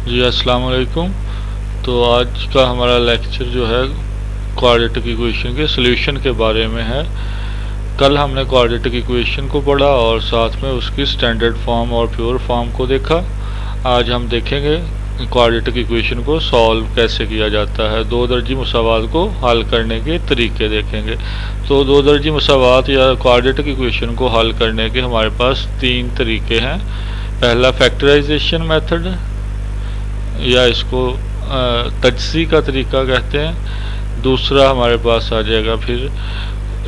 जी अस्सलाम वालेकुम। तो आज का हमारा लेक्चर जो है क्वाड्रेटिक इक्वेशन के सॉल्यूशन के बारे में है। कल हमने क्वाड्रेटिक इक्वेशन को पढ़ा और साथ में उसकी स्टैंडर्ड फॉर्म और प्योर फॉर्म को देखा। आज हम देखेंगे क्वाड्रेटिक इक्वेशन को सॉल्व कैसे किया जाता है। दो दर्जी मुसावात को हल करने के तरीके देखेंगे। तो दो दर्जी मुसावात या क्वाड्रेटिक इक्वेशन को हल करने के हमारे पास तीन तरीके हैं। पहला फैक्टराइजेशन मेथड या इसको तजसी का तरीका कहते हैं। दूसरा हमारे पास आ जाएगा फिर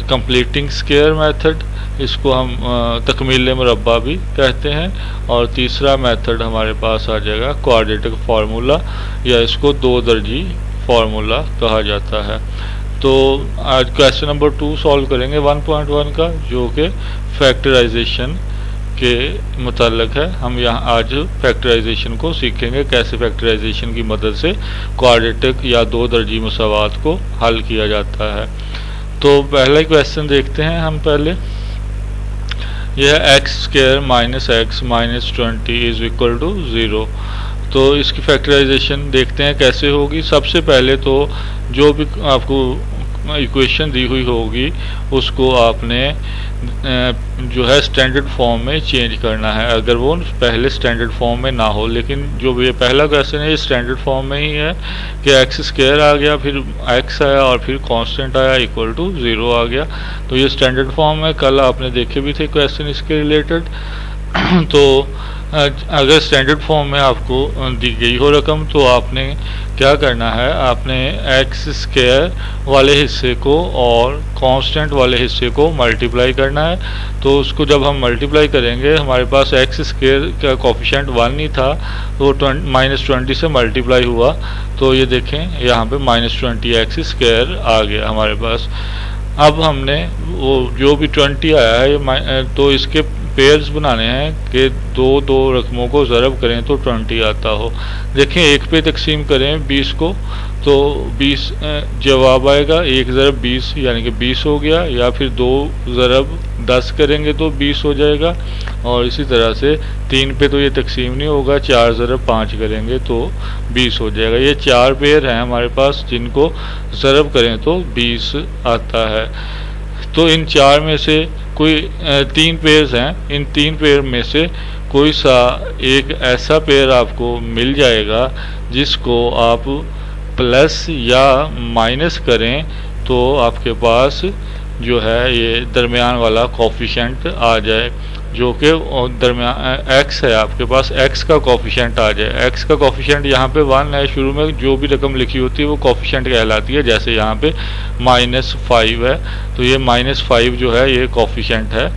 कंप्लीटिंग स्क्वायर मेथड, इसको हम तकमील मुरब्बा भी कहते हैं। और तीसरा मेथड हमारे पास आ जाएगा क्वाड्रेटिक फार्मूला या इसको दो दर्जी फार्मूला कहा जाता है। तो आज क्वेश्चन नंबर 2 सॉल्व करेंगे 1.1 का, जो कि फैक्टराइजेशन के मुताल्लिक है। हम यहाँ आज फैक्टराइजेशन को सीखेंगे, कैसे फैक्टराइजेशन की मदद से क्वाड्रेटिक या दो दर्जी मुसावात को हल किया जाता है। तो पहला क्वेश्चन देखते हैं हम पहले। यह x square minus x minus 20 is equal to 0। तो इसकी फैक्टराइजेशन देखते हैं कैसे होगी। सबसे पहले तो जो भी आपको इक्वेशन दी हुई होगी उसको आपने जो है स्टैंडर्ड फॉर्म में चेंज करना है, अगर वो पहले स्टैंडर्ड फॉर्म में ना हो। लेकिन जो ये पहला क्वेश्चन है ये स्टैंडर्ड फॉर्म में ही है कि एक्स स्क्वायर आ गया, फिर एक्स आया और फिर कांस्टेंट आया इक्वल टू 0 आ गया। तो ये स्टैंडर्ड फॉर्म है, कल आपने देखे भी थे क्वेश्चन इसके रिलेटेड। तो अगर स्टैंडर्ड फॉर्म में आपको दी गई हो रकम तो आपने क्या करना है, आपने एक्स स्क्वायर वाले हिस्से को और कांस्टेंट वाले हिस्से को मल्टीप्लाई करना है। तो उसको जब हम मल्टीप्लाई करेंगे, हमारे पास एक्स स्क्वायर का कोफिशिएंट 1 ही था, तो -20 से मल्टीप्लाई हुआ। तो ये देखें यहाँ पे -20 एक्स स्क्वायर आ गया हमारे पास। अब हमने वो जो भी 20 आया है तो इसके पेयर्स बनाने हैं कि दो दो रकमों को ज़रब करें तो 20 आता हो। देखें एक पे तकसीम करें 20 को तो 20 जवाब आएगा। 1 ज़रब 20 यानी कि 20 हो गया, या फिर 2 ज़रब 10 करेंगे तो 20 हो जाएगा। और इसी तरह से 3 पे तो ये तकसीम नहीं होगा, 4 ज़रब 5 करेंगे तो 20 हो जाएगा। ये 4 पेयर हैं हमारे पास जिनको ज़रब करें तो 20 आता है। तो इन 4 में से कोई 3 पेयर्स हैं, इन 3 पेयर में से कोई सा एक ऐसा पेयर आपको मिल जाएगा जिसको आप प्लस या माइनस करें तो आपके पास जो है ये दरमियान वाला कोफिशिएंट आ जाए, जो कि दरमियान एक्स है आपके पास, एक्स का कोफिशिएंट आ जाए। एक्स का कोफिशिएंट यहाँ पे 1 है, शुरू में जो भी रकम लिखी होती है वो कोफिशिएंट कहलाती है। जैसे यहाँ पे -5 है तो ये -5 जो है ये कोफिशिएंट है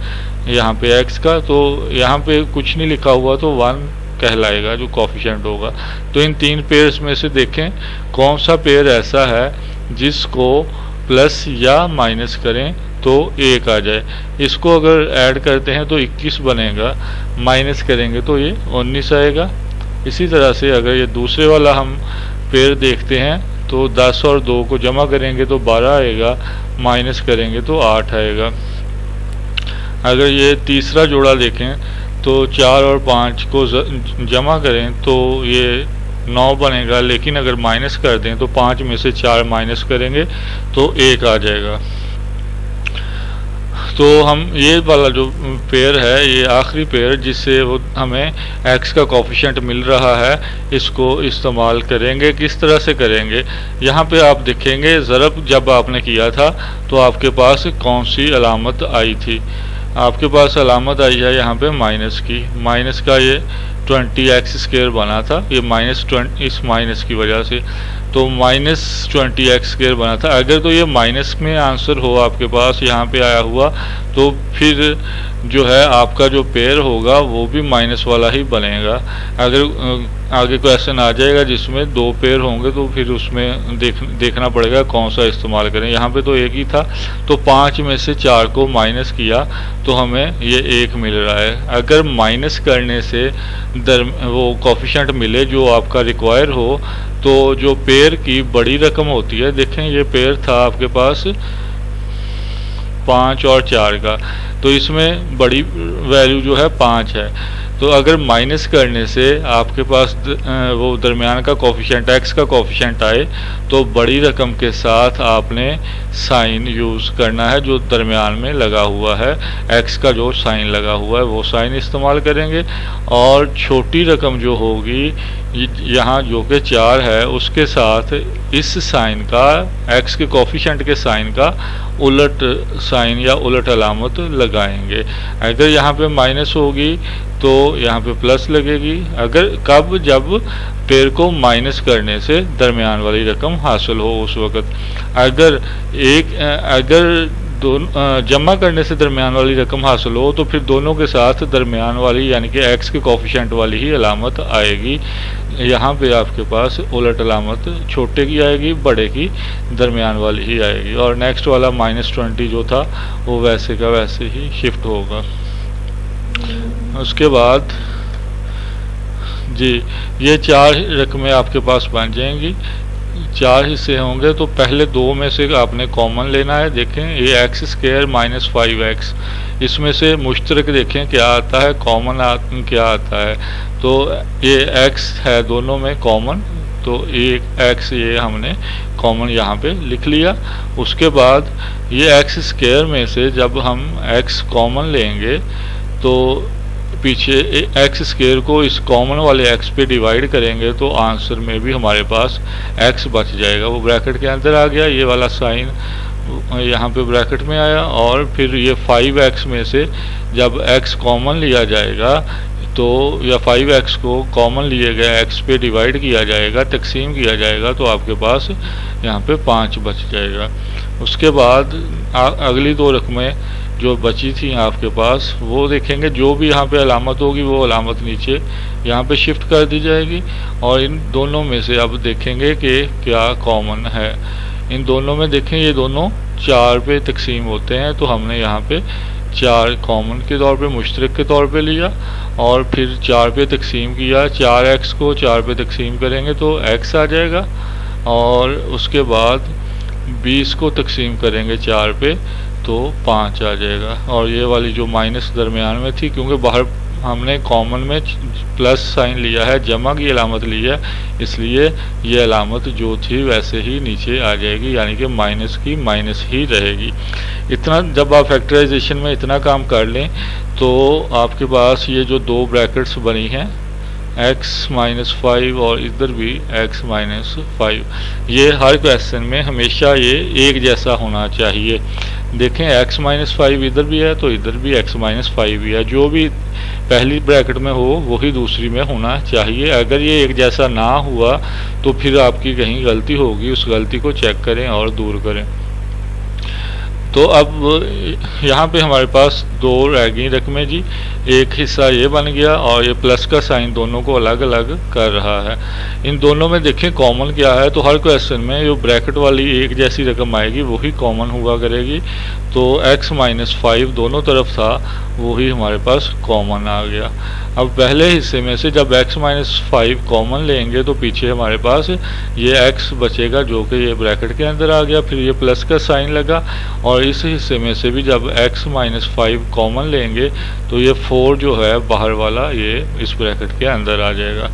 यहाँ पे एक्स का। तो यहाँ पे कुछ नहीं लिखा हुआ तो 1 कहलाएगा जो कोफिशिएंट होगा। तो इन 3 पेयर्स में से देखें कौन सा पेयर ऐसा है जिसको प्लस या माइनस करें तो 1 आ जाए। इसको अगर ऐड करते हैं तो 21 बनेगा, माइनस करेंगे तो ये 19 आएगा। इसी तरह से अगर ये दूसरे वाला हम पेयर देखते हैं तो 10 और 2 को जमा करेंगे तो 12 आएगा, माइनस करेंगे तो 8 आएगा। अगर ये तीसरा जोड़ा देखें तो 4 और 5 को जमा करें तो ये 9 बनेगा, लेकिन अगर माइनस कर दें तो 5 में से 4 माइनस करेंगे तो 1 आ जाएगा। तो हम ये वाला जो पेयर है ये आखिरी पेयर जिससे वो हमें x का कोफिशिएंट मिल रहा है, इसको इस्तेमाल करेंगे। किस तरह से करेंगे, यहाँ पे आप देखेंगे ज़रब जब आपने किया था तो आपके पास कौन सी अलामत आई थी। आपके पास अलामत आई है यहाँ पे माइनस की। माइनस का ये 20 एक्स स्क्वायर बना था, ये -20 इस माइनस की वजह से तो -20 एक्स स्क्वायर बना था। अगर तो ये माइनस में आंसर हो आपके पास यहाँ पे आया हुआ तो फिर जो है आपका जो पेयर होगा वो भी माइनस वाला ही बनेगा। अगर आगे क्वेश्चन आ जाएगा जिसमें 2 पेयर होंगे तो फिर उसमें देखना पड़ेगा कौन सा इस्तेमाल करें। यहाँ पे तो 1 ही था तो 5 में से 4 को माइनस किया तो हमें ये 1 मिल रहा है। अगर माइनस करने से वो कोफिशिएंट मिले जो आपका रिक्वायर हो तो जो पेयर की बड़ी रकम होती है, देखें ये पेयर था आपके पास 5 और 4 का, तो इसमें बड़ी वैल्यू जो है 5 है। तो अगर माइनस करने से आपके पास वो दरमियान का कोफिशिएंट एक्स का कोफिशिएंट आए तो बड़ी रकम के साथ आपने साइन यूज़ करना है जो दरमियान में लगा हुआ है, एक्स का जो साइन लगा हुआ है वो साइन इस्तेमाल करेंगे। और छोटी रकम जो होगी यहाँ जो कि 4 है उसके साथ इस साइन का, एक्स के कोफिशिएंट के साइन का उलट साइन या उलट अलामत लगाएंगे। अगर यहाँ पे माइनस होगी तो यहाँ पे प्लस लगेगी। अगर कब, जब पेयर को माइनस करने से दरमियान वाली रकम हासिल हो उस वक़्त। अगर जमा करने से दरमियान वाली रकम हासिल हो तो फिर दोनों के साथ दरमियान वाली यानी कि एक्स के कोफिशिएंट वाली ही अलामत आएगी। यहाँ पे आपके पास उलट अलामत छोटे की आएगी, बड़े की दरमियान वाली ही आएगी। और नेक्स्ट वाला -20 जो था वो वैसे का वैसे ही शिफ्ट होगा। उसके बाद जी ये 4 रकमें आपके पास बन जाएंगी। 4 हिस्से होंगे तो पहले 2 में से आपने कॉमन लेना है। देखें ये x² - 5x, इसमें से मुश्तरक देखें क्या आता है, कॉमन क्या आता है। तो ये x है दोनों में कॉमन, तो एक x ये हमने कॉमन यहाँ पे लिख लिया। उसके बाद ये x² में से जब हम x कॉमन लेंगे तो पीछे x² को इस कॉमन वाले x पे डिवाइड करेंगे तो आंसर में भी हमारे पास x बच जाएगा, वो ब्रैकेट के अंदर आ गया। ये वाला साइन यहाँ पे ब्रैकेट में आया। और फिर ये 5x में से जब x कॉमन लिया जाएगा तो, या 5x को कॉमन लिए गए x पे डिवाइड किया जाएगा, तकसीम किया जाएगा तो आपके पास यहाँ पे 5 बच जाएगा। उसके बाद अगली 2 रकमें जो बची थी आपके पास वो देखेंगे, जो भी यहाँ पे अलामत होगी वो अलामत नीचे यहाँ पे शिफ्ट कर दी जाएगी। और इन दोनों में से अब देखेंगे कि क्या कॉमन है। इन दोनों में देखें ये दोनों 4 पे तकसीम होते हैं, तो हमने यहाँ पे 4 कॉमन के तौर पे, मुश्तरक के तौर पे लिया और फिर 4 पे तकसीम किया। 4x को 4 पे तकसीम करेंगे तो x आ जाएगा। और उसके बाद 20 को तकसीम करेंगे 4 पे तो 5 आ जाएगा। और ये वाली जो माइनस दरमियान में थी, क्योंकि बाहर हमने कॉमन में प्लस साइन लिया है, जमा की अलामत ली है, इसलिए ये अलामत जो थी वैसे ही नीचे आ जाएगी, यानी कि माइनस की माइनस ही रहेगी। इतना जब आप फैक्टराइजेशन में इतना काम कर लें तो आपके पास ये जो 2 ब्रैकेट्स बनी हैं x-5 और इधर भी x-5, ये हर क्वेश्चन में हमेशा ये एक जैसा होना चाहिए। देखें x-5 इधर भी है तो इधर भी x-5 भी है, जो भी पहली ब्रैकेट में हो वही दूसरी में होना चाहिए। अगर ये एक जैसा ना हुआ तो फिर आपकी कहीं गलती होगी, उस गलती को चेक करें और दूर करें। तो अब यहाँ पे हमारे पास 2 रह गई रकमें जी। एक हिस्सा ये बन गया और ये प्लस का साइन दोनों को अलग अलग कर रहा है। इन दोनों में देखें कॉमन क्या है, तो हर क्वेश्चन में जो ब्रैकेट वाली एक जैसी रकम आएगी वही कॉमन हुआ करेगी। तो x-5 दोनों तरफ था वही हमारे पास कॉमन आ गया। अब पहले हिस्से में से जब x-5 कॉमन लेंगे तो पीछे हमारे पास ये x बचेगा जो कि ये ब्रैकेट के अंदर आ गया, फिर ये प्लस का साइन लगा। और इस हिस्से में से भी जब x-5 कॉमन लेंगे तो ये 4 जो है बाहर वाला ये इस ब्रैकेट के अंदर आ जाएगा।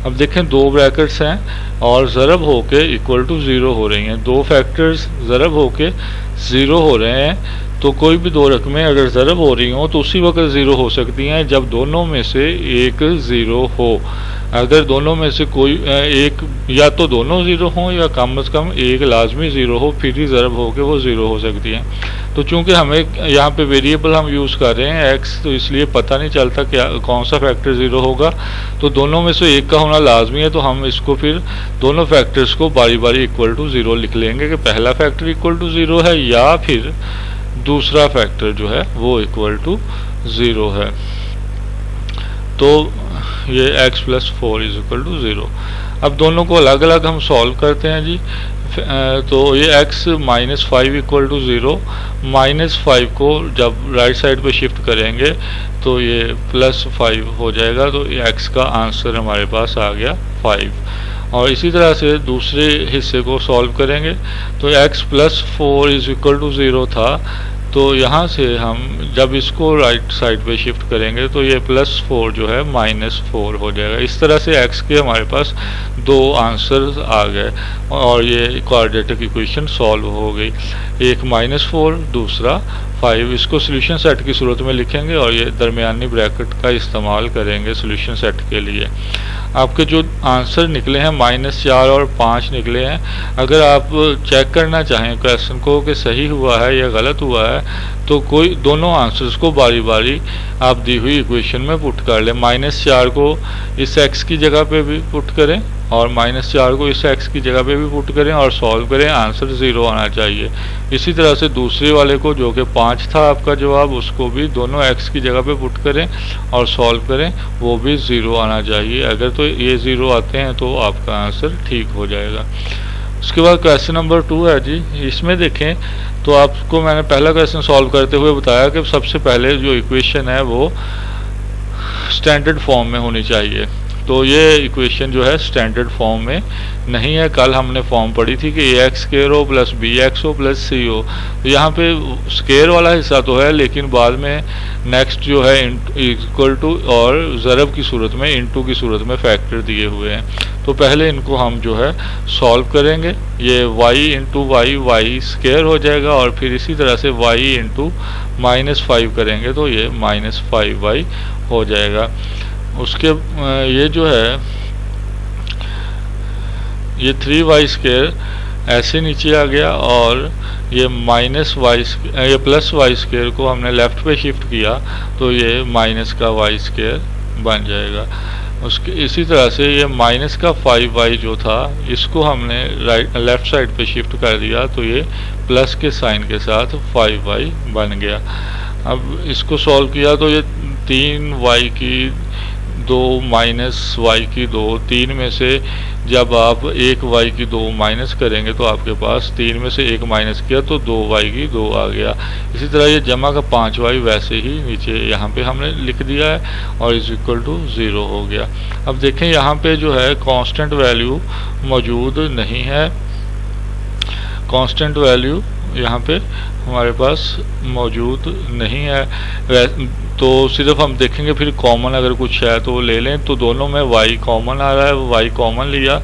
अब देखें 2 ब्रैकेट्स हैं और ज़रब होके इक्वल टू 0 हो रही हैं। 2 फैक्टर्स ज़रब होके 0 हो रहे हैं, तो कोई भी 2 रकमें अगर ज़रब हो रही हों तो उसी वक्त 0 हो सकती हैं जब दोनों में से एक 0 हो। अगर दोनों में से कोई एक, या तो दोनों 0 हों या कम से कम एक लाजमी 0 हो, फिर ही ज़रब हो के वो 0 हो सकती हैं। तो चूंकि हमें यहाँ पे वेरिएबल हम यूज़ कर रहे हैं x, तो इसलिए पता नहीं चलता क्या कौन सा फैक्टर 0 होगा, तो दोनों में से एक का होना लाजमी है। तो हम इसको फिर दोनों फैक्टर्स को बारी बारी इक्वल टू 0 लिख लेंगे कि पहला फैक्टर इक्वल टू 0 है या फिर दूसरा फैक्टर जो है वो इक्वल टू 0 है। तो ये x+4 इज इक्वल टू 0। अब दोनों को अलग अलग हम सॉल्व करते हैं जी। तो ये x-5 इक्वल टू 0, -5 को जब राइट साइड पे शिफ्ट करेंगे तो ये +5 हो जाएगा। तो ये x का आंसर हमारे पास आ गया 5। और इसी तरह से दूसरे हिस्से को सॉल्व करेंगे तो x+4 इज इक्वल टू 0 था, तो यहाँ से हम जब इसको राइट साइड पे शिफ्ट करेंगे तो ये +4 जो है -4 हो जाएगा। इस तरह से x के हमारे पास दो आंसर्स आ गए और ये क्वाड्रेटिक इक्वेशन सॉल्व हो गई। एक -4, दूसरा 5। इसको सोल्यूशन सेट की सूरत में लिखेंगे और ये दरमियानी ब्रैकेट का इस्तेमाल करेंगे सोल्यूशन सेट के लिए। आपके जो आंसर निकले हैं -4 और 5 निकले हैं। अगर आप चेक करना चाहें क्वेश्चन को कि सही हुआ है या गलत हुआ है तो कोई दोनों आंसर्स को बारी बारी आप दी हुई इक्वेशन में पुट कर लें। -4 को इस x की जगह पे भी पुट करें और -4 को इस x की जगह पे भी पुट करें और सॉल्व करें, आंसर 0 आना चाहिए। इसी तरह से दूसरे वाले को जो कि 5 था आपका जवाब, उसको भी दोनों x की जगह पे पुट करें और सॉल्व करें, वो भी 0 आना चाहिए। अगर तो ये 0 आते हैं तो आपका आंसर ठीक हो जाएगा। उसके बाद क्वेश्चन नंबर 2 है जी। इसमें देखें तो आपको मैंने पहला क्वेश्चन सॉल्व करते हुए बताया कि सबसे पहले जो इक्वेशन है वो स्टैंडर्ड फॉर्म में होनी चाहिए। तो ये इक्वेशन जो है स्टैंडर्ड फॉर्म में नहीं है। कल हमने फॉर्म पढ़ी थी कि ax स्क्वायर हो प्लस bx हो प्लस c हो। तो यहाँ पे स्क्वायर वाला हिस्सा तो है, लेकिन बाद में नेक्स्ट जो है इक्वल टू और ज़रब की सूरत में, इनटू की सूरत में फैक्टर दिए हुए हैं। तो पहले इनको हम जो है सॉल्व करेंगे। ये y इंटू y स्क्वायर हो जाएगा और फिर इसी तरह से y इंटू -5 करेंगे तो ये -5y हो जाएगा। उसके ये जो है ये 3y स्क्वायर ऐसे नीचे आ गया और ये ये प्लस वाई स्क्वायर को हमने लेफ़्ट पे शिफ्ट किया तो ये माइनस का y स्क्वायर बन जाएगा। उसके इसी तरह से ये माइनस का 5y जो था इसको हमने लेफ़्ट साइड पे शिफ्ट कर दिया तो ये प्लस के साइन के साथ 5y बन गया। अब इसको सॉल्व किया तो ये 3y की 2 माइनस y की 2, 3 में से जब आप 1y की 2 माइनस करेंगे तो आपके पास 3 में से 1 माइनस किया तो 2y की 2 आ गया। इसी तरह ये जमा का 5y वैसे ही नीचे यहाँ पे हमने लिख दिया है और इज इक्वल टू 0 हो गया। अब देखें यहाँ पे जो है कांस्टेंट वैल्यू मौजूद नहीं है। कांस्टेंट वैल्यू यहाँ पे हमारे पास मौजूद नहीं है। तो सिर्फ हम देखेंगे फिर कॉमन अगर कुछ है तो ले लें। तो दोनों में y कॉमन आ रहा है, y कॉमन लिया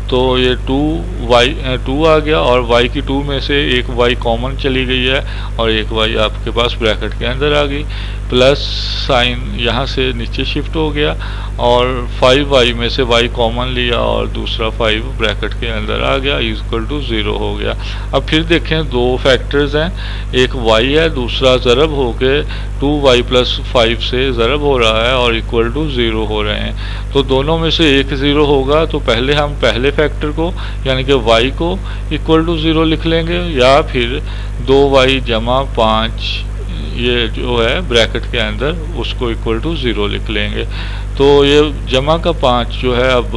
तो ये 2 आ गया और y की 2 में से एक y कॉमन चली गई है और एक y आपके पास ब्रैकेट के अंदर आ गई। प्लस साइन यहाँ से नीचे शिफ्ट हो गया और 5y में से y कॉमन लिया और दूसरा 5 ब्रैकेट के अंदर आ गया, इक्वल टू 0 हो गया। अब फिर देखें दो फैक्टर्स हैं, एक y है, दूसरा ज़रब होके 2y प्लस 5 से ज़रब हो रहा है और इक्वल टू 0 हो रहे हैं। तो दोनों में से एक 0 होगा तो पहले हम पहले फैक्टर को यानी कि y को इक्वल टू 0 लिख लेंगे या फिर 2y जमा 5 ये जो है ब्रैकेट के अंदर उसको इक्वल टू 0 लिख लेंगे। तो ये जमा का 5 जो है अब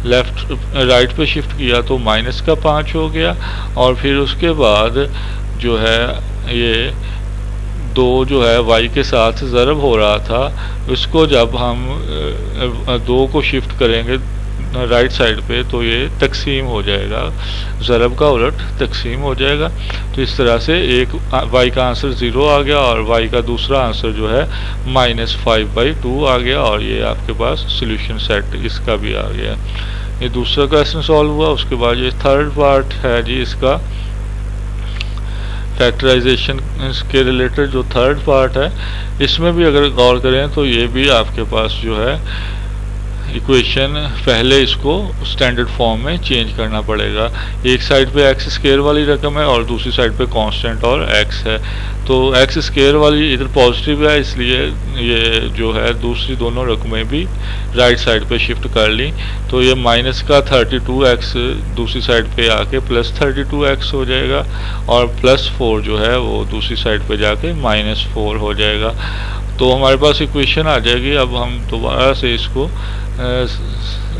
राइट पे शिफ्ट किया तो माइनस का 5 हो गया और फिर उसके बाद जो है ये 2 जो है y के साथ ज़रब हो रहा था उसको जब हम 2 को शिफ्ट करेंगे राइट साइड पे तो ये तकसीम हो जाएगा, ज़रब का उलट तकसीम हो जाएगा। तो इस तरह से एक y का आंसर 0 आ गया और y का दूसरा आंसर जो है -5/2 आ गया और ये आपके पास सोल्यूशन सेट इसका भी आ गया। ये दूसरा क्वेश्चन सॉल्व हुआ। उसके बाद ये थर्ड पार्ट है जी इसका फैक्टराइजेशन के रिलेटेड जो थर्ड पार्ट है, इसमें भी अगर गौर करें तो ये भी आपके पास जो है इक्वेशन पहले इसको स्टैंडर्ड फॉर्म में चेंज करना पड़ेगा। एक साइड पे एक्स स्क्वायर वाली रकम है और दूसरी साइड पे कांस्टेंट और एक्स है। तो एक्स स्क्वायर वाली इधर पॉजिटिव है इसलिए ये जो है दूसरी दोनों रकमें भी राइट साइड पे शिफ्ट कर ली तो ये माइनस का 32x दूसरी साइड पे आके प्लस 32x हो जाएगा और +4 जो है वो दूसरी साइड पे जाके -4 हो जाएगा। तो हमारे पास इक्वेशन आ जाएगी। अब हम दोबारा से इसको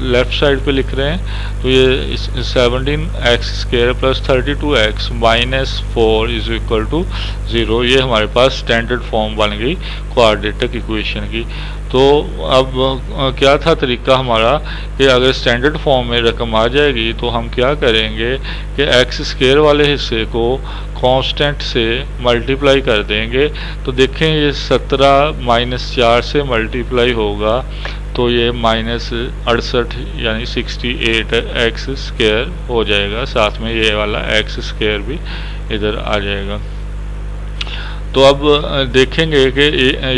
लेफ्ट साइड पे लिख रहे हैं तो ये 17x² plus 32x minus 4 is equal to 0, ये हमारे पास स्टैंडर्ड फॉर्म बन गई क्वाड्रेटिक इक्वेशन की। तो अब क्या था तरीका हमारा कि अगर स्टैंडर्ड फॉर्म में रकम आ जाएगी तो हम क्या करेंगे कि x² वाले हिस्से को कांस्टेंट से मल्टीप्लाई कर देंगे। तो देखें ये 17 माइनस 4 से मल्टीप्लाई होगा तो ये माइनस 68 यानी 68x² हो जाएगा, साथ में ये वाला x² भी इधर आ जाएगा। तो अब देखेंगे कि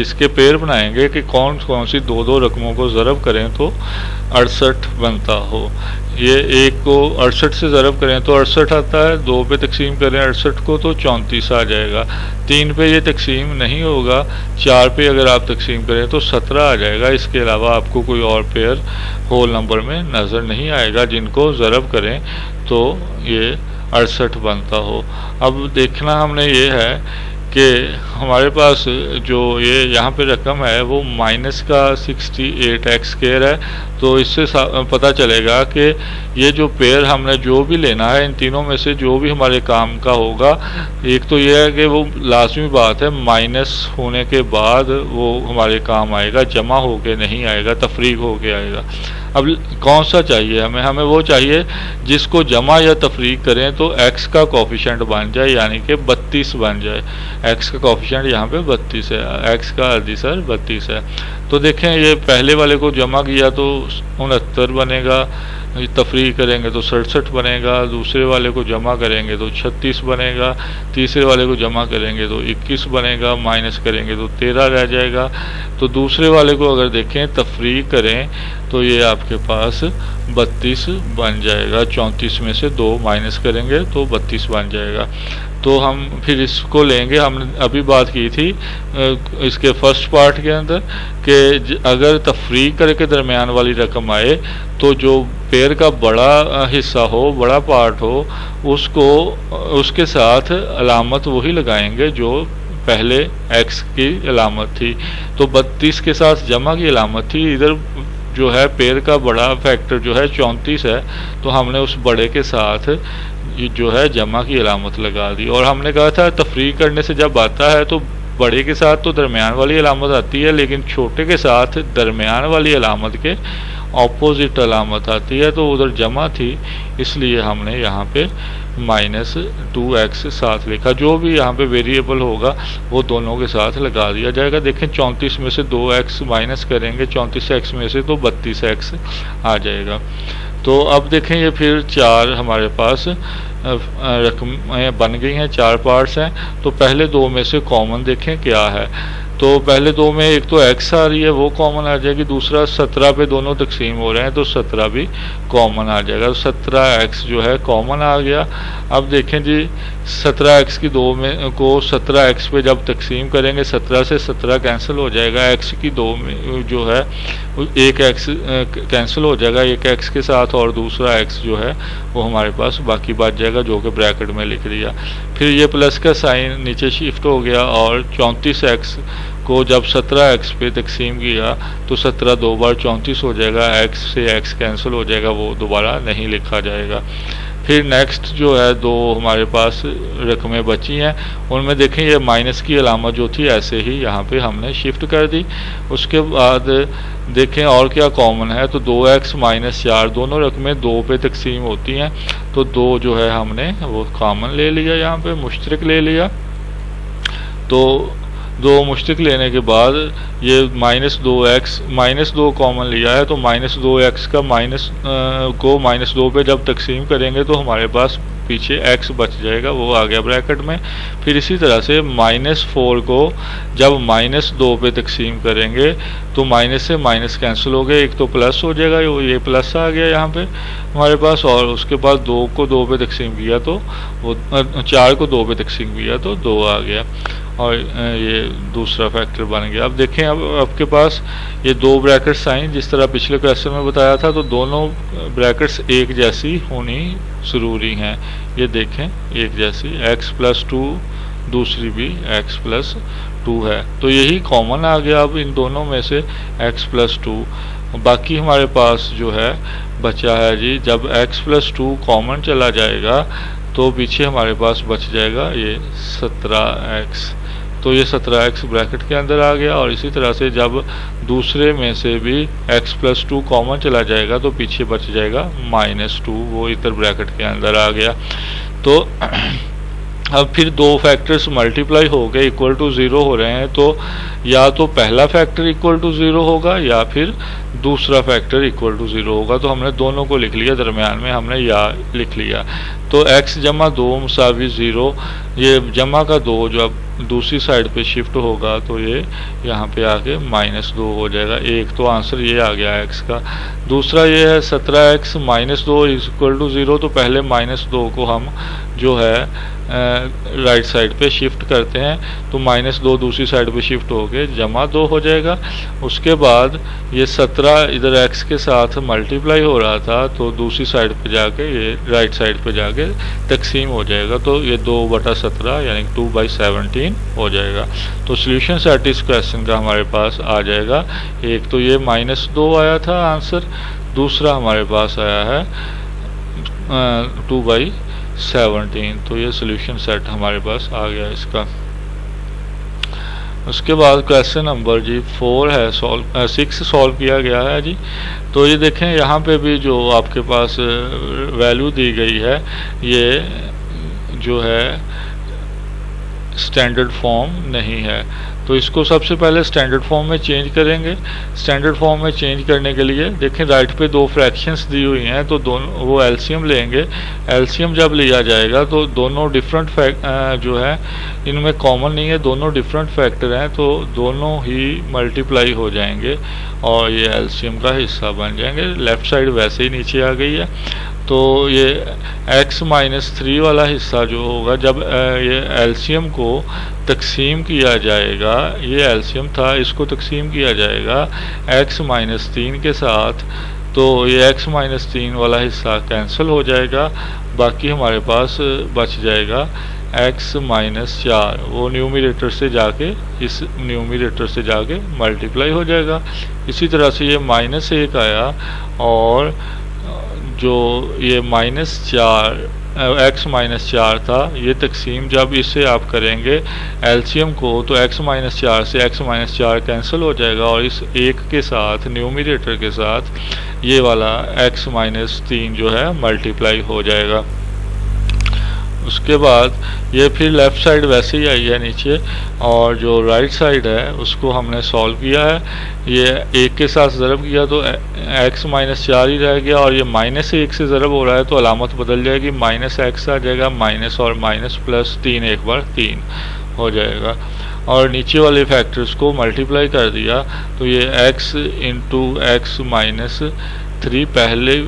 इसके पेयर बनाएंगे कि कौन कौन सी दो दो रकमों को ज़रब करें तो 68 बनता हो। ये एक को 68 से ज़रब करें तो 68 आता है, 2 पे तकसीम करें 68 को तो 34 आ जाएगा। 3 पे ये तकसीम नहीं होगा, 4 पे अगर आप तकसीम करें तो 17 आ जाएगा। इसके अलावा आपको कोई और पेयर होल नंबर में नज़र नहीं आएगा जिनको ज़रब करें तो ये 68 बनता हो। अब देखना हमने ये है कि हमारे पास जो ये यहाँ पे रकम है वो माइनस का 68x² है, तो इससे पता चलेगा कि ये जो पेयर हमने जो भी लेना है इन तीनों में से जो भी हमारे काम का होगा, एक तो ये है कि वो लाजमी बात है माइनस होने के बाद वो हमारे काम आएगा, जमा होके नहीं आएगा, तफरीक होके आएगा। अब कौन सा चाहिए हमें? हमें वो चाहिए जिसको जमा या तफरीक करें तो x का कोफिशिएंट बन जाए, यानी कि 32 बन जाए। x का कोफिशिएंट यहाँ पे 32 है, x का अर्दिसर 32 है। तो देखें ये पहले वाले को जमा किया तो 69 बनेगा, तफरीक करेंगे तो 67 बनेगा, दूसरे वाले को जमा करेंगे तो 36 बनेगा, तीसरे वाले को जमा करेंगे तो 21 बनेगा, माइनस करेंगे तो 13 रह जाएगा। तो दूसरे वाले को अगर देखें तफरीक करें तो ये आपके पास 32 बन जाएगा। 34 में से 2 माइनस करेंगे तो 32 बन जाएगा। तो हम फिर इसको लेंगे, हमने अभी बात की थी इसके फर्स्ट पार्ट के अंदर कि अगर तफरीक करके दरमियान वाली रकम आए तो जो पेयर का बड़ा हिस्सा हो, बड़ा पार्ट हो, उसको उसके साथ अलामत वही लगाएंगे जो पहले x की अलामत थी। तो 32 के साथ जमा की अलामत थी, इधर जो है पेयर का बड़ा फैक्टर जो है 34 है, तो हमने उस बड़े के साथ जो है जमा की अलामत लगा दी। और हमने कहा था तफरीक करने से जब आता है तो बड़े के साथ तो दरमियान वाली अलामत आती है, लेकिन छोटे के साथ दरमियान वाली अलामत के ऑपोजिट अलामत आती है, तो उधर जमा थी इसलिए हमने यहाँ पे -2x साथ लिखा। जो भी यहाँ पे वेरिएबल होगा वो दोनों के साथ लगा दिया जाएगा। देखें 34 में से 2x माइनस करेंगे 34x में से तो 32x आ जाएगा। तो अब देखें ये फिर 4 हमारे पास रकमें बन गई हैं, 4 पार्ट्स हैं। तो पहले 2 में से कॉमन देखें क्या है। तो पहले 2 में एक तो x आ रही है वो कॉमन आ जाएगी, दूसरा 17 पे दोनों तकसीम हो रहे हैं तो 17 भी कॉमन आ जाएगा। तो 17x जो है कॉमन आ गया। अब देखें जी 17x की 2 में को 17x पे जब तकसीम करेंगे 17 से 17 कैंसिल हो जाएगा, x की 2 में जो है एक x कैंसिल हो जाएगा एक x के साथ, और दूसरा x जो है वो हमारे पास बाकी बच जाएगा जो कि ब्रैकेट में लिख दिया। फिर ये प्लस का साइन नीचे शिफ्ट हो गया और 34x को जब 17x पे तकसीम किया तो 17 2 बार 34 हो जाएगा, x से x कैंसिल हो जाएगा, वो दोबारा नहीं लिखा जाएगा। फिर नेक्स्ट जो है 2 हमारे पास रकमें बची हैं, उनमें देखें ये माइनस की अलामत जो थी ऐसे ही यहाँ पे हमने शिफ्ट कर दी। उसके बाद देखें और क्या कॉमन है, तो 2x माइनस 4 दोनों रकमें 2 पे तकसीम होती हैं, तो 2 जो है हमने वो कॉमन ले लिया, यहाँ पे मुश्तरक ले लिया। तो 2 मुश्तरक लेने के बाद ये -2 कॉमन लिया है, तो -2x का -2 पे जब तकसीम करेंगे तो हमारे पास पीछे x बच जाएगा, वो आ गया ब्रैकेट में। फिर इसी तरह से -4 को जब -2 पे तकसीम करेंगे तो माइनस से माइनस कैंसिल हो गया, एक तो प्लस हो जाएगा, ये प्लस आ गया यहाँ पे हमारे पास। और उसके बाद 2 को 2 पे तकसीम किया तो वो 4 को 2 पे तकसीम किया तो 2 आ गया, और ये दूसरा फैक्टर बन गया। अब देखें अब आपके पास ये 2 ब्रैकेट्स आए जिस तरह पिछले क्वेश्चन में बताया था, तो दोनों ब्रैकेट्स एक जैसी होनी ज़रूरी हैं। ये देखें एक जैसी, x+2 दूसरी भी x+2 है, तो यही कॉमन आ गया अब इन दोनों में से x+2। बाकी हमारे पास जो है बचा है जी, जब x+2 कॉमन चला जाएगा तो पीछे हमारे पास बच जाएगा ये 17x। तो ये 17x ब्रैकेट के अंदर आ गया। और इसी तरह से जब दूसरे में से भी x+2 कॉमन चला जाएगा तो पीछे बच जाएगा -2, वो इधर ब्रैकेट के अंदर आ गया। तो अब फिर दो फैक्टर्स मल्टीप्लाई हो गए इक्वल टू 0 हो रहे हैं, तो या तो पहला फैक्टर इक्वल टू 0 होगा या फिर दूसरा फैक्टर इक्वल टू 0 होगा। तो हमने दोनों को लिख लिया, दरमियान में हमने या लिख लिया। तो x जमा 2 = 0, ये जमा का 2 जब दूसरी साइड पे शिफ्ट होगा तो ये यहाँ पे आके -2 हो जाएगा। एक तो आंसर ये आ गया x का। दूसरा ये है 17x - 2 = 0। तो पहले -2 को हम जो है राइट साइड पे शिफ्ट करते हैं, तो -2 दूसरी साइड पे शिफ्ट होके जमा 2 हो जाएगा। उसके बाद ये 17 इधर x के साथ मल्टीप्लाई हो रहा था, तो दूसरी साइड पे जाके ये राइट साइड पे जाके तकसीम हो जाएगा। तो ये 2/17 यानी 2/17 हो जाएगा। तो सोल्यूशन सेट इस क्वेश्चन का हमारे पास आ जाएगा। एक तो ये -2 आया था आंसर, दूसरा हमारे पास आया है 2/17। तो ये सोल्यूशन सेट हमारे पास आ गया इसका। उसके बाद क्वेश्चन नंबर जी 4 है, 6 सॉल्व किया गया है जी। तो ये देखें यहाँ पे भी जो आपके पास वैल्यू दी गई है, ये जो है स्टैंडर्ड फॉर्म नहीं है। तो इसको सबसे पहले स्टैंडर्ड फॉर्म में चेंज करेंगे। स्टैंडर्ड फॉर्म में चेंज करने के लिए देखें राइट पे दो फ्रैक्शंस दी हुई हैं, तो दोनों वो एलसीएम लेंगे। एलसीएम जब लिया जाएगा तो दोनों डिफरेंट जो है इनमें कॉमन नहीं है, दोनों डिफरेंट फैक्टर हैं, तो दोनों ही मल्टीप्लाई हो जाएंगे और ये एलसीएम का हिस्सा बन जाएंगे। लेफ्ट साइड वैसे ही नीचे आ गई है। तो ये x-3 वाला हिस्सा जो होगा, जब ये एलसीएम को तकसीम किया जाएगा, ये एलसीएम था, इसको तकसीम किया जाएगा x-3 के साथ, तो ये x-3 वाला हिस्सा कैंसिल हो जाएगा। बाकी हमारे पास बच जाएगा x-4, वो न्यूमरेटर से जाके इस न्यूमरेटर से जाके मल्टीप्लाई हो जाएगा। इसी तरह से ये -1 आया और जो ये -4 x-4 था, ये तकसीम जब इससे आप करेंगे एलसीएम को, तो x-4 से x-4 कैंसिल हो जाएगा और इस एक के साथ न्यूमरेटर के साथ ये वाला x-3 जो है मल्टीप्लाई हो जाएगा। उसके बाद ये फिर लेफ़्ट साइड वैसे ही आई है नीचे, और जो राइट साइड है उसको हमने सॉल्व किया है। ये एक के साथ ज़रब किया तो x-4 ही रह गया, और ये -1 से ज़रब हो रहा है तो अलामत बदल जाएगी, -x आ जाएगा, माइनस और माइनस प्लस 3 एक बार 3 हो जाएगा। और नीचे वाले फैक्टर्स को मल्टीप्लाई कर दिया तो ये x × x-3 पहले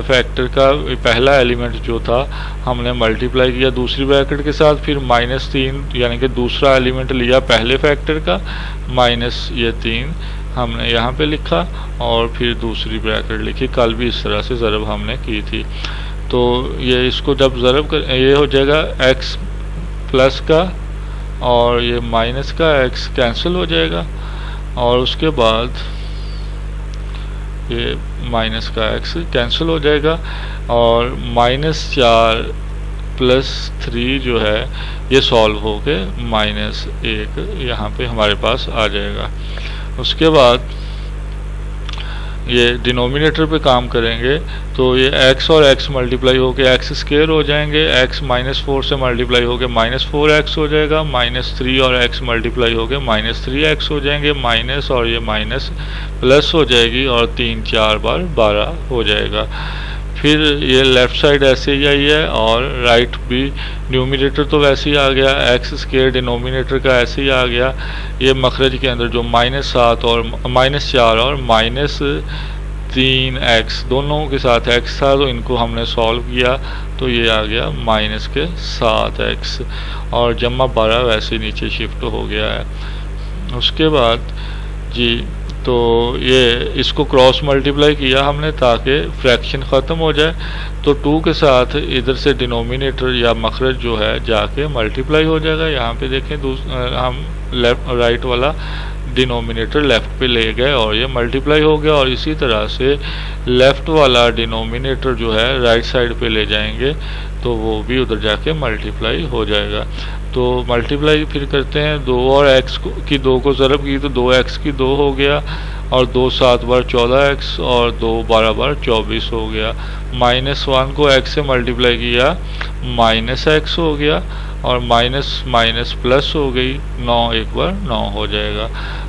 फैक्टर का पहला एलिमेंट जो था हमने मल्टीप्लाई किया दूसरी ब्रैकेट के साथ, फिर -3 यानी कि दूसरा एलिमेंट लिया पहले फैक्टर का, -3 हमने यहाँ पे लिखा और फिर दूसरी ब्रैकेट लिखी। कल भी इस तरह से ज़रब हमने की थी। तो ये इसको जब ज़रब कर ये हो जाएगा x प्लस का और ये माइनस का x कैंसिल हो जाएगा, और उसके बाद ये माइनस का x कैंसिल हो जाएगा, और -4 + 3 जो है ये सॉल्व हो के -1 यहाँ पे हमारे पास आ जाएगा। उसके बाद ये डिनोमिनेटर पे काम करेंगे तो ये x और x मल्टीप्लाई होके x² हो जाएंगे, x -4 से मल्टीप्लाई होके -4x हो जाएगा, -3 और x मल्टीप्लाई होके -3x हो जाएंगे, माइनस और ये माइनस प्लस हो जाएगी और 3 4 बार 12 हो जाएगा। फिर ये लेफ़्ट साइड ऐसे ही आई है और राइट भी न्यूमरेटर तो वैसे ही आ गया, x² डिनोमिनेटर का ऐसे ही आ गया। ये मखरज के अंदर जो -4 और -3x दोनों के साथ x था, तो इनको हमने सॉल्व किया तो ये आ गया -7x, और जमा 12 वैसे नीचे शिफ्ट हो गया है। उसके बाद जी तो ये इसको क्रॉस मल्टीप्लाई किया हमने ताकि फ्रैक्शन ख़त्म हो जाए, तो 2 के साथ इधर से डिनोमिनेटर या मखरज जो है जाके मल्टीप्लाई हो जाएगा। यहाँ पे देखें हम लेफ्ट राइट वाला डिनोमिनेटर लेफ़्ट पे ले गए और ये मल्टीप्लाई हो गया, और इसी तरह से लेफ़्ट वाला डिनोमिनेटर जो है राइट साइड पे ले जाएंगे तो वो भी उधर जाके मल्टीप्लाई हो जाएगा। तो मल्टीप्लाई फिर करते हैं, 2 और x की 2 को ज़रब की तो 2x की 2 हो गया, और 2 7 बार 14x और 2 12 बार 24 हो गया। -1 को x से मल्टीप्लाई किया -x हो गया, और माइनस माइनस प्लस हो गई, 9 एक बार 9 हो जाएगा।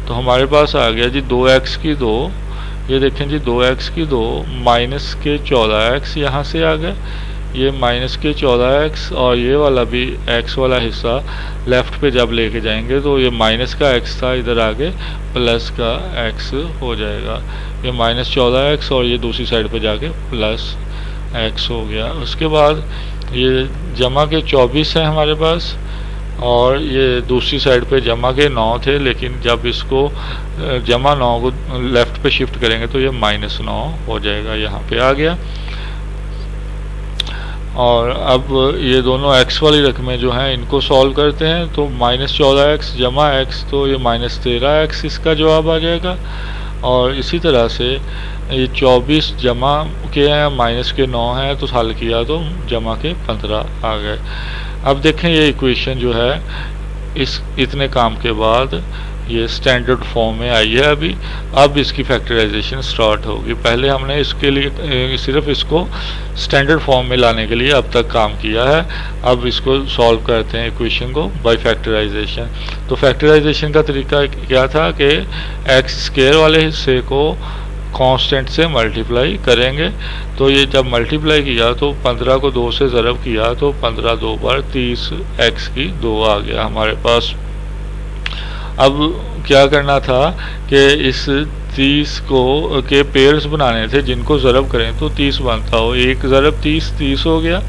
तो हमारे पास आ गया जी 2x की 2, ये देखें जी 2x की 2 माइनस के 14x यहाँ से आ गए, ये माइनस के 14x, और ये वाला भी x वाला हिस्सा लेफ़्ट पे जब लेके जाएंगे तो ये माइनस का x था, इधर आगे प्लस का x हो जाएगा। ये -14x और ये दूसरी साइड पे जाके प्लस x हो गया। उसके बाद ये जमा के 24 है हमारे पास, और ये दूसरी साइड पे जमा के 9 थे, लेकिन जब इसको जमा 9 को लेफ़्ट पे शिफ्ट करेंगे तो ये -9 हो जाएगा, यहाँ पे आ गया। और अब ये दोनों x वाली रकमें जो हैं इनको सॉल्व करते हैं, तो -14x जमा x, तो ये -13x इसका जवाब आ जाएगा। और इसी तरह से ये 24 जमा के हैं, माइनस के 9 हैं, तो हल किया तो जमा के 15 आ गए। अब देखें ये इक्वेशन जो है इस इतने काम के बाद ये स्टैंडर्ड फॉर्म में आई है अभी। अब इसकी फैक्टराइजेशन स्टार्ट होगी। पहले हमने इसके लिए सिर्फ इसको स्टैंडर्ड फॉर्म में लाने के लिए अब तक काम किया है। अब इसको सॉल्व करते हैं इक्वेशन को बाय फैक्टराइजेशन। तो फैक्टराइजेशन का तरीका क्या था कि एक्स स्क्वायर वाले हिस्से को कांस्टेंट से मल्टीप्लाई करेंगे। तो ये जब मल्टीप्लाई किया तो 15 को 2 से ज़रब किया तो 15 2 बार 30 एक्स की 2 आ गया हमारे पास। अब क्या करना था कि इस 30 को के पेयर्स बनाने थे जिनको ज़रब करें तो 30 बनता हो। 1 ज़रब 30 30 हो गया।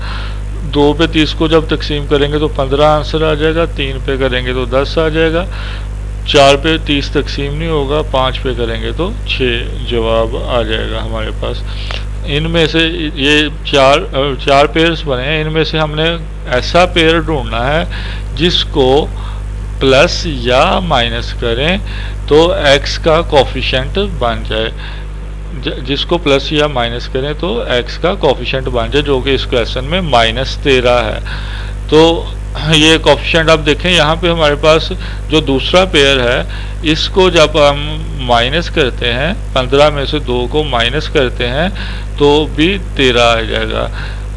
2 पे 30 को जब तकसीम करेंगे तो 15 आंसर आ जाएगा। 3 पे करेंगे तो 10 आ जाएगा। 4 पे 30 तकसीम नहीं होगा। 5 पे करेंगे तो 6 जवाब आ जाएगा हमारे पास। इनमें से ये चार पेयर्स बने हैं। इनमें से हमने ऐसा पेयर ढूंढना है जिसको प्लस या माइनस करें तो x का कोफिशिएंट बन जाए। जिसको प्लस या माइनस करें तो x का कोफिशिएंट बन जाए, जो कि इस क्वेश्चन में -13 है। तो ये कोफिशिएंट आप देखें यहाँ पे हमारे पास जो दूसरा पेयर है इसको जब हम माइनस करते हैं, 15 में से 2 को माइनस करते हैं तो भी 13 आ जाएगा।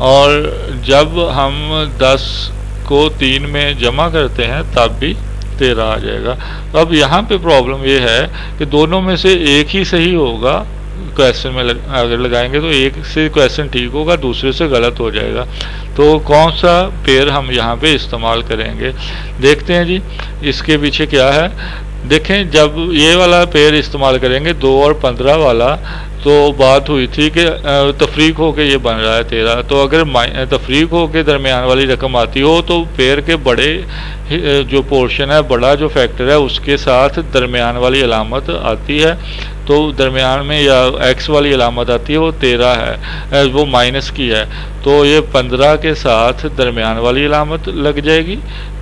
और जब हम 10 को 3 में जमा करते हैं तब भी 13 आ जाएगा। तो अब यहाँ पे प्रॉब्लम ये है कि दोनों में से एक ही सही होगा। क्वेश्चन में अगर लगाएंगे तो एक से क्वेश्चन ठीक होगा, दूसरे से गलत हो जाएगा। तो कौन सा पेयर हम यहाँ पे इस्तेमाल करेंगे, देखते हैं जी। इसके पीछे क्या है देखें। जब ये वाला पेयर इस्तेमाल करेंगे 2 और 15 वाला, तो बात हुई थी कि तफरीक होके ये बन रहा है 13। तो अगर तफरीक होके दरमियान वाली रकम आती हो तो पेयर के बड़े जो पोर्शन है, बड़ा जो फैक्टर है, उसके साथ दरमियान वाली अलामत आती है। तो दरमियान में या एक्स वाली अलामत आती है, वो 13 है, वो माइनस की है। तो ये 15 के साथ दरमियान वाली अलामत लग जाएगी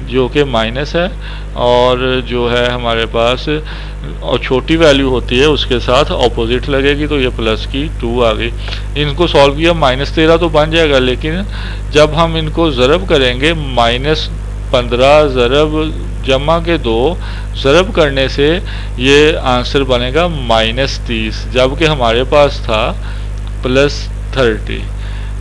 जो कि माइनस है, और जो है हमारे पास और छोटी वैल्यू होती है उसके साथ ऑपोजिट लगेगी। तो ये प्लस की 2 आ गई। इनको सॉल्व किया -13 तो बन जाएगा, लेकिन जब हम इनको ज़रब करेंगे -15 ज़रब जमा के 2 ज़रब करने से ये आंसर बनेगा -30, जबकि हमारे पास था +30।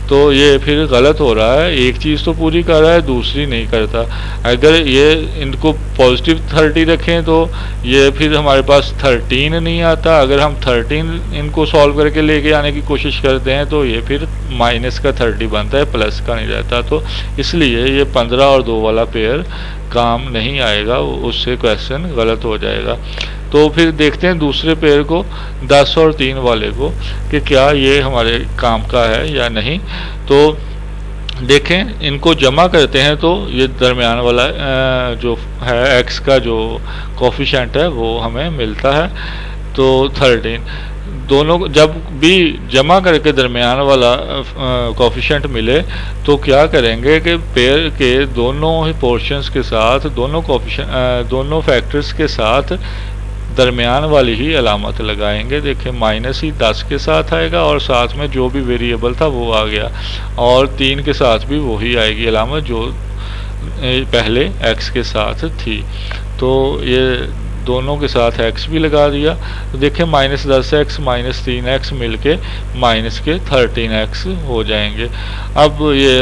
तो ये फिर गलत हो रहा है। एक चीज़ तो पूरी कर रहा है, दूसरी नहीं करता। अगर ये इनको पॉजिटिव 30 रखें तो ये फिर हमारे पास 13 नहीं आता। अगर हम 13 इनको सॉल्व करके लेके आने की कोशिश करते हैं तो ये फिर माइनस का 30 बनता है, प्लस का नहीं रहता। तो इसलिए ये 15 और 2 वाला पेयर काम नहीं आएगा, उससे क्वेश्चन गलत हो जाएगा। तो फिर देखते हैं दूसरे पेयर को, 10 और 3 वाले को, कि क्या ये हमारे काम का है या नहीं। तो देखें, इनको जमा करते हैं तो ये दरमियान वाला जो है एक्स का जो कोफिशिएंट है वो हमें मिलता है, तो 13। दोनों जब भी जमा करके दरमियान वाला कोफिशिएंट मिले तो क्या करेंगे कि पेयर के दोनों ही पोर्शंस के साथ, दोनों फैक्टर्स के साथ दरमियान वाली ही अलामत लगाएंगे। देखिए माइनस ही 10 के साथ आएगा और साथ में जो भी वेरिएबल था वो आ गया, और 3 के साथ भी वही आएगी अलामत जो पहले x के साथ थी। तो ये दोनों के साथ x भी लगा दिया। तो देखिए -10x -3x मिलके माइनस के 13x हो जाएंगे। अब ये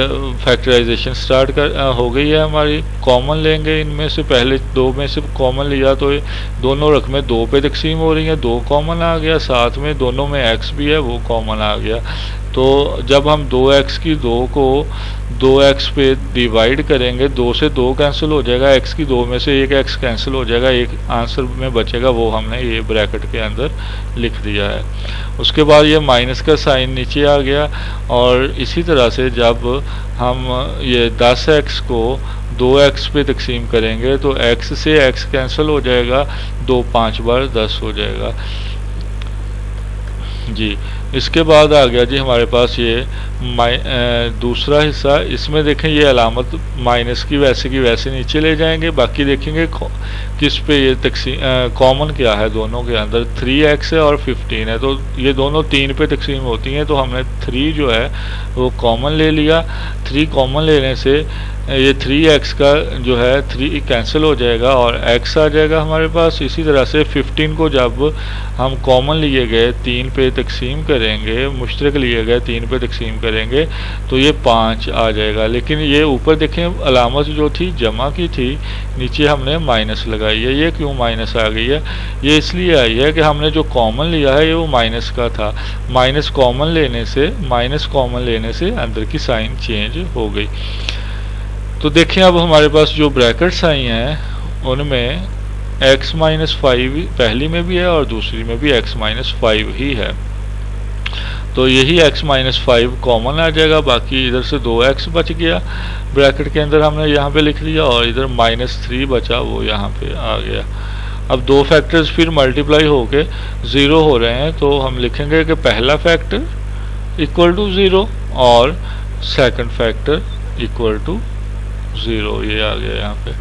फैक्टराइजेशन स्टार्ट हो गई है हमारी। कॉमन लेंगे इनमें से, पहले दो में से कॉमन लिया तो ये दोनों रकमें 2 पे तकसीम हो रही हैं, 2 कॉमन आ गया, साथ में दोनों में x भी है वो कॉमन आ गया। तो जब हम 2x की 2 को 2x पे डिवाइड करेंगे, 2 से 2 कैंसिल हो जाएगा, x की 2 में से एक x कैंसिल हो जाएगा, एक आंसर में बचेगा, वो हमने ये ब्रैकेट के अंदर लिख दिया है। उसके बाद ये माइनस का साइन नीचे आ गया, और इसी तरह से जब हम ये 10x को 2x पे तकसीम करेंगे तो x से x कैंसिल हो जाएगा, 2 5 बार 10 हो जाएगा जी। इसके बाद आ गया जी हमारे पास ये दूसरा हिस्सा। इसमें देखें ये अलामत माइनस की वैसे नीचे ले जाएंगे, बाकी देखेंगे किस पे ये तकसीम कॉमन क्या है दोनों के अंदर। 3x है और 15 है, तो ये दोनों 3 पे तकसीम होती हैं, तो हमने 3 जो है वो कॉमन ले लिया। 3 कॉमन लेने से ये 3x का जो है 3 कैंसिल हो जाएगा और x आ जाएगा हमारे पास। इसी तरह से 15 को जब हम कॉमन लिए गए 3 पे तकसीम करेंगे, मुश्तरक लिए गए 3 पे तकसीम करेंगे, तो ये 5 आ जाएगा। लेकिन ये ऊपर देखें अलामत जो थी जमा की थी, नीचे हमने माइनस लगाई है। ये क्यों माइनस आ गई है? ये इसलिए आई है कि हमने जो कॉमन लिया है ये वो माइनस का था। माइनस कॉमन लेने से अंदर की साइन चेंज हो गई। तो देखें अब हमारे पास जो ब्रैकेट्स आई हैं उनमें x - 5 पहली में भी है और दूसरी में भी x - 5 ही है, तो यही x - 5 कॉमन आ जाएगा। बाकी इधर से 2x बच गया ब्रैकेट के अंदर, हमने यहाँ पे लिख लिया, और इधर -3 बचा वो यहाँ पे आ गया। अब दो फैक्टर्स फिर मल्टीप्लाई होके 0 हो रहे हैं, तो हम लिखेंगे कि पहला फैक्टर इक्वल टू 0 और सेकंड फैक्टर इक्वल टू 0। ये आ गया यहाँ पे।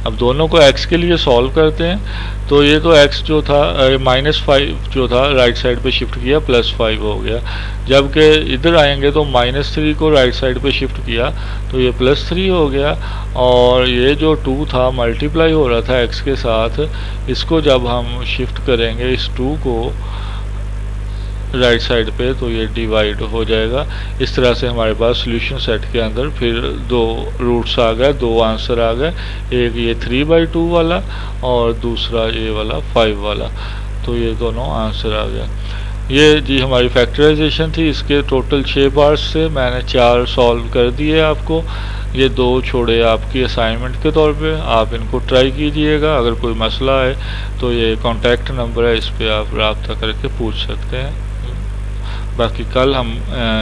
अब दोनों को x के लिए सॉल्व करते हैं, तो ये तो x जो था -5 जो था राइट साइड पे शिफ्ट किया, +5 हो गया। जबकि इधर आएंगे तो -3 को राइट साइड पे शिफ्ट किया तो ये +3 हो गया, और ये जो 2 था मल्टीप्लाई हो रहा था x के साथ, इसको जब हम शिफ्ट करेंगे इस 2 को राइट साइड पे तो ये डिवाइड हो जाएगा। इस तरह से हमारे पास सॉल्यूशन सेट के अंदर फिर 2 रूट्स आ गए, 2 आंसर आ गए, एक ये 3/2 वाला और दूसरा ये वाला 5 वाला, तो ये दोनों आंसर आ गया। ये जी हमारी फैक्टराइजेशन थी। इसके टोटल 6 पार्ट्स से मैंने 4 सॉल्व कर दिए आपको। ये 2 छोड़े आपकी असाइनमेंट के तौर पे, आप इनको ट्राई कीजिएगा। अगर कोई मसला है तो ये कॉन्टैक्ट नंबर है, इस पर आप रब्ता करके पूछ सकते हैं। बाकी कल हम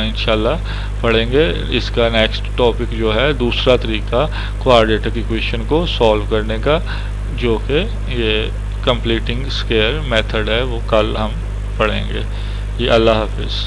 इंशाल्लाह पढ़ेंगे इसका नेक्स्ट टॉपिक जो है दूसरा तरीका क्वाड्रेटिक इक्वेशन को सॉल्व करने का, जो कि ये कंप्लीटिंग स्क्वायर मेथड है, वो कल हम पढ़ेंगे। ये अल्लाह हाफिज़।